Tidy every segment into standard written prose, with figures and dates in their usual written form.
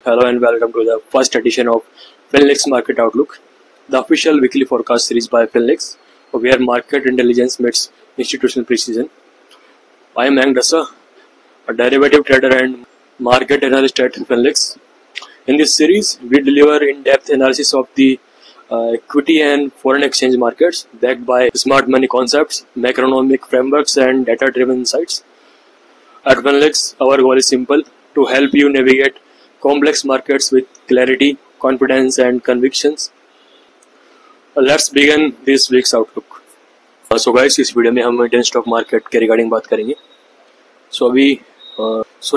Hello and welcome to the first edition of Finlex Market Outlook, the official weekly forecast series by Finlex, where market intelligence meets institutional precision. I am Mayank Dasa, a derivative trader and market analyst at Finlex. In this series, we deliver in-depth analysis of the equity and foreign exchange markets backed by smart money concepts, macroeconomic frameworks, and data-driven insights. At Finlex, our goal is simple: to help you navigate complex markets with clarity, confidence, and convictions. Let's begin this week's outlook. So guys, इस video में हम Indian stock market के regarding बात करेंगे. अभी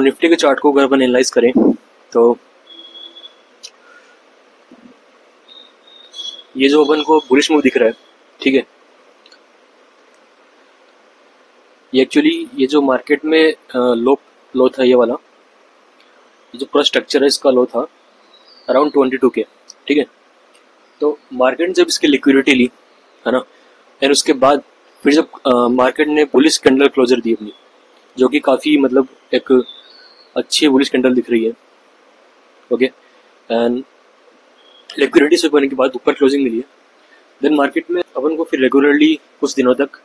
Nifty के chart को अगर अपन एनालाइज करें तो ये जो अपन को बुलिश मूव दिख रहा है, ठीक है, ये एक्चुअली ये जो मार्केट में लो था, ये वाला जो पूरा स्ट्रक्चर है इसका लो था अराउंड 22 के, ठीक है. तो मार्केट ने जब इसकी लिक्विडिटी ली है ना, एंड उसके बाद फिर जब मार्केट ने बुलिश कैंडल क्लोजर दी अपनी, जो कि काफ़ी मतलब एक अच्छी बुलिश कैंडल दिख रही है, ओके, एंड लिक्विडिटी से होने के बाद ऊपर क्लोजिंग मिली है. देन मार्केट में अपन को फिर रेगुलरली कुछ दिनों तक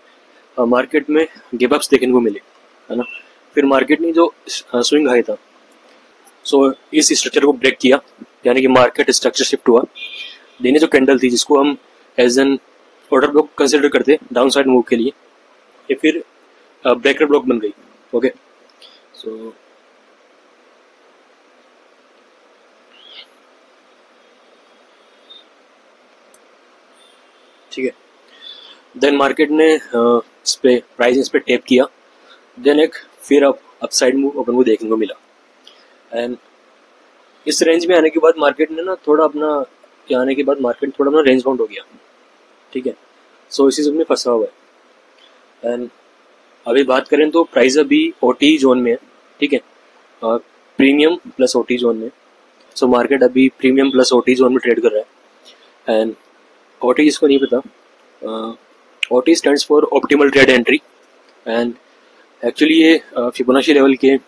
मार्केट में गैप अप्स देखने को मिले, है ना. फिर मार्केट ने जो स्विंग हाई था, सो इस स्ट्रक्चर को ब्रेक किया, यानी कि मार्केट स्ट्रक्चर शिफ्ट हुआ. देने जो कैंडल थी जिसको हम as an order block consider करते डाउन साइड मूव के लिए, ये फिर ब्रेकर ब्लॉक बन गई, ओके. सो ठीक है. देन मार्केट ने इस पे प्राइस इस पे टैप किया. देन एक फिर अपसाइड मूव अपन को देखने को मिला, एंड इस रेंज में आने के बाद मार्केट ने ना थोड़ा अपना आने के बाद मार्केट थोड़ा अपना रेंज बाउंड हो गया, ठीक है. सो इसी में फंसा हुआ है. एंड अभी बात करें तो प्राइस अभी ओटी जोन में है, ठीक है, प्रीमियम प्लस ओटी जोन में. सो मार्केट अभी प्रीमियम प्लस ओटी जोन में ट्रेड कर रहा है. एंड ओटी जिसको नहीं पता, OT stands for optimal trade entry, and actually ये फिबोनाची लेवल के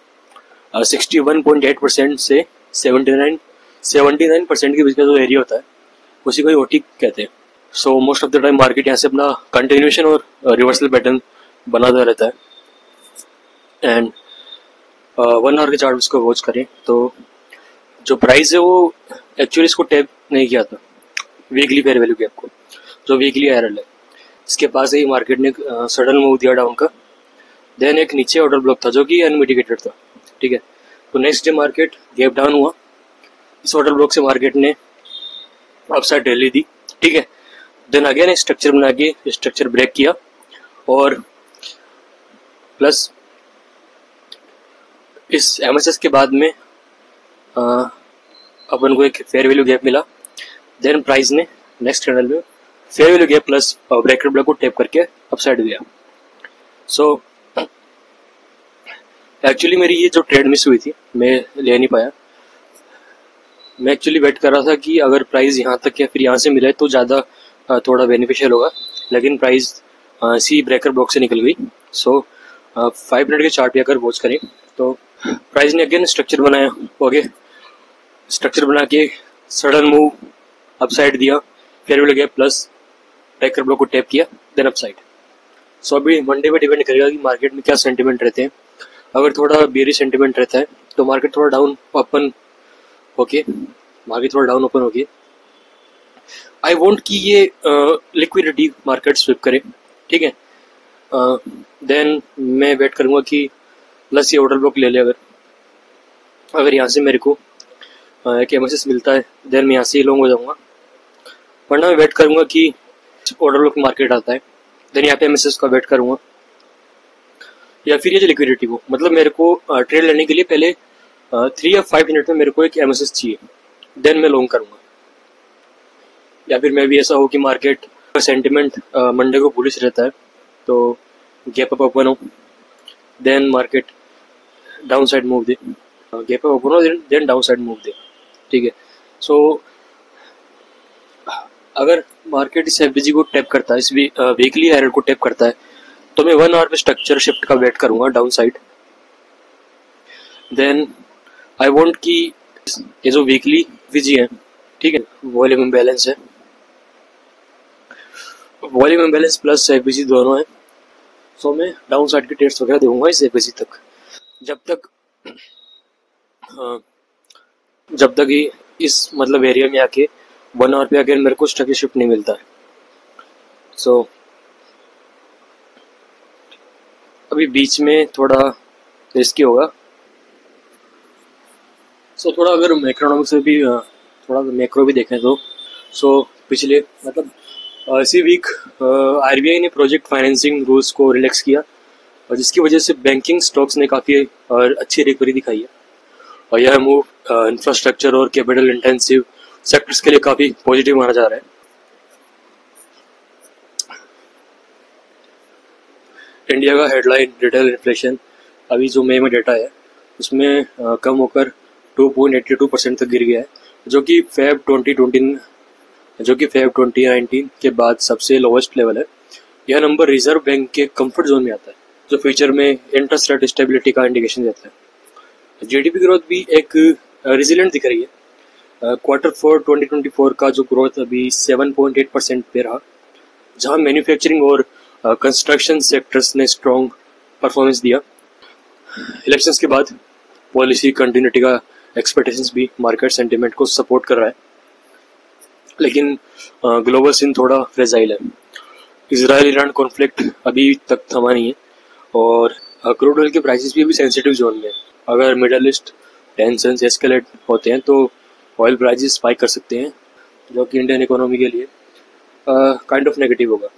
61.8% से 79% के बीच का जो एरिया होता है उसी को ही ओटी कहते हैं. So most of the time market यहाँ से अपना कंटिन्यूएशन और रिवर्सल पैटर्न बनाता रहता है. एंड 1 आवर के चार्ट उसको वॉच करें तो जो प्राइस है वो एक्चुअली इसको टैप नहीं किया था वीकली फेयर वैल्यू गैप को, जो वीकली आरएल है, इसके पास ही मार्केट ने सडन मूव दिया डाउन का. देन एक नीचे ऑर्डर ब्लॉक था जो कि अनमिटिगेटेड था, ठीक है. तो next day market gap down हुआ. इस ऑर्डर ब्लॉक से मार्केट ने अपसाइड रैली दी, ठीक है. देन अगेन स्ट्रक्चर बना के स्ट्रक्चर ब्रेक किया और प्लस इस एमएसएस के बाद में अपन को एक फेयर वैल्यू गैप मिला. देन प्राइस ने नेक्स्ट कैंडल में fair value gap plus breaker block को टैप करके अपसाइड दिया. सो एक्चुअली मेरी ये जो ट्रेड मिस हुई थी मैं ले नहीं पाया. मैं एक्चुअली वेट कर रहा था कि अगर प्राइस यहाँ तक या फिर यहाँ से मिले तो ज़्यादा थोड़ा बेनिफिशियल होगा, लेकिन प्राइस सी ब्रेकर ब्लॉक से निकल गई. सो 5 मिनट के चार्ट पे अगर वॉच करें तो प्राइस ने अगेन स्ट्रक्चर बनाया, ओके, स्ट्रक्चर बना के सडन मूव अपसाइड दिया, fair value gap plus breaker block को टैप किया, देन अपसाइड. सो अभी मंडे पे डिपेंड करेगा कि मार्केट में क्या सेंटिमेंट रहते हैं. अगर थोड़ा बेरी सेंटिमेंट रहता है तो मार्केट थोड़ा डाउन ओपन, ओके, मार्केट थोड़ा डाउन ओपन होगी. आई वॉन्ट कि ये लिक्विडिटी मार्केट स्विप करे, ठीक है. देन मैं वेट करूंगा कि प्लस ये ऑर्डर ब्लॉक ले ले. अगर यहाँ से मेरे को एक एमएसएस मिलता है देन मैं यहाँ से लॉन्ग हो जाऊंगा, वरना मैं वेट करूंगा कि ऑर्डर ब्लॉक मार्केट आता है, देन यहाँ पे एमएसएस का वेट करूंगा, या फिर ये जो लिक्विडिटी को, मतलब मेरे को ट्रेड लेने के लिए पहले 3 या 5 मिनट में मेरे को एक एमएसएस चाहिए, देन मैं लॉन्ग करूंगा. या फिर मैं भी ऐसा हो कि मार्केट सेंटिमेंट मंडे को बुलिश रहता है तो गैप अप ओपन हो, then market down side move दे, गैप अप ओपन हो देन डाउन साइड मूव दे, ठीक है. सो अगर मार्केट इस एफबीजी को टैप करता है, इस वीकली एरर को टैप करता है, तो मैं 1 आवर पे स्ट्रक्चर शिफ्ट का वेट करूंगा down side. Then I want कि ये जो वीकली वीजी है, ठीक है, वॉल्यूम इम्बैलेंस है, वॉल्यूम इम्बैलेंस प्लस एफबीसी दोनों है। सो मैं डाउन साइड के टेस्ट वगैरह दूंगा इस एफबीसी तक, जब तक जब तक ही इस मतलब एरिया में आके 1 आवर पे आके मेरे को स्टॉक शिफ्ट नहीं मिलता है। सो अभी बीच में थोड़ा रिस्की होगा। सो थोड़ा अगर मैक्रोनॉमिक्स में भी थोड़ा मैक्रो भी देखें तो पिछले मतलब इसी वीक आरबीआई ने प्रोजेक्ट फाइनेंसिंग रूल्स को रिलैक्स किया, और जिसकी वजह से बैंकिंग स्टॉक्स ने काफ़ी अच्छी रिकवरी दिखाई है, और यह मूव इंफ्रास्ट्रक्चर और कैपिटल इंटेंसिव सेक्टर्स के लिए काफ़ी पॉजिटिव माना जा रहा है। इंडिया का हेडलाइन रिटेल इन्फ्लेशन अभी जो मई में डेटा है उसमें कम होकर 2.82% तक गिर गया है, जो कि फेब 2019 के बाद सबसे लोवेस्ट लेवल है। यह नंबर रिजर्व बैंक के कंफर्ट जोन में आता है, जो फ्यूचर में इंटरेस्ट रेट स्टेबिलिटी का इंडिकेशन देता है। जीडीपी ग्रोथ भी एक रिजिलेंट दिख रही है। Q4 2024 का जो ग्रोथ अभी 7.8% पे रहा, जहां मैन्युफैक्चरिंग और कंस्ट्रक्शन सेक्टर्स ने स्ट्रॉन्ग परफॉर्मेंस दिया। इलेक्शंस के बाद पॉलिसी कंटिन्यूटी का एक्सपेक्टेशंस भी मार्केट सेंटिमेंट को सपोर्ट कर रहा है, लेकिन ग्लोबल सीन थोड़ा फ्रेजाइल है। इजराइल ईरान कॉन्फ्लिक्ट अभी तक थमा नहीं है, और क्रूड ऑयल के प्राइसेस भी अभी सेंसिटिव जोन में है। अगर मिडल ईस्ट टेंशंस एस्केलेट होते हैं तो ऑयल प्राइसेस स्पाइक कर सकते हैं, जो कि इंडियन इकोनॉमी के लिए काइंड ऑफ नेगेटिव होगा।